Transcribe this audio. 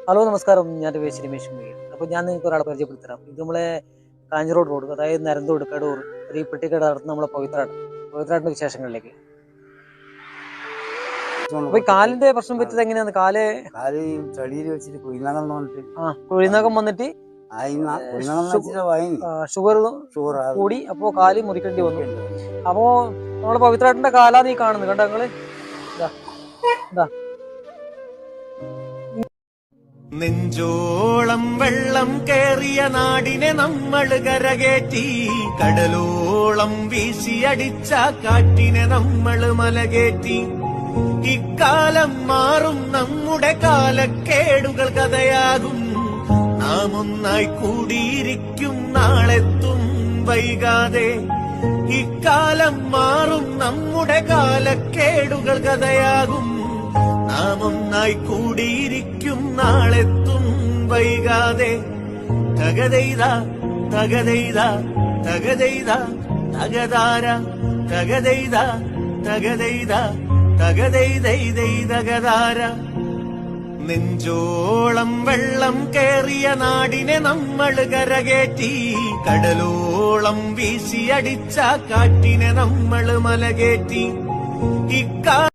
Hello നമസ്കാരം, ഞാൻ രമേശ് മീർ. അപ്പോൾ ഞാൻ നിങ്ങൾക്ക് ഒരാളെ പരിചയപ്പെടുത്തരാം. ഇത് നമ്മളെ കാഞ്ഞിരോട് റോഡ്, അതായത് നരന്തോട് കടൂർ ഈ പെട്ടിക്കട നടത്തുന്ന നമ്മളെ പവിത്രാടിന്റെ വിശേഷങ്ങളിലേക്ക്. അപ്പൊ ഈ കാലിന്റെ പ്രശ്നം പറ്റിയത് എങ്ങനെയാണ്? കാല് ചളിയിൽ വെച്ചിട്ട് കുഴിനകം വന്നിട്ട് ഷുഗർ കൂടി അപ്പോ കാല് മുറിക്കേണ്ടി വന്നു. അപ്പോ നമ്മളെ പവിത്രാടിന്റെ കാലാണ് ഈ കാണുന്നത്. കണ്ടോ നിങ്ങള്? ഇതാ നെഞ്ചോളം വെള്ളം കേറിയ നാടിനെ നമ്മൾ കരകേറ്റി, കടലോളം വീശിയടിച്ച കാറ്റിനെ നമ്മൾ മലകേറ്റി. ഇക്കാലം മാറും, നമ്മുടെ കാലക്കേടുകൾ കഥയാകും. നാം ഒന്നായി കൂടിയിരിക്കും, നാളെത്തും വൈകാതെ. ഇക്കാലം മാറും, നമ്മുടെ കാലക്കേടുകൾ കഥയാകും. നാം ഒന്നായി കൂടിയിരിക്കും, നാളെത്തും വൈകാതെ. തകതെയ്ത തകതെയ്ത തകതെയ്ത തകതാര തകതെയ്ത തകതെയ്ത തകതെയ്തൈതൈതകതാര. നെഞ്ചോളം വെള്ളം കേറിയ നാടിനെ നമ്മൾ കരകേറ്റി, കടലോളം വീശിയടിച്ച കാറ്റിനെ നമ്മൾ മലകേറ്റി.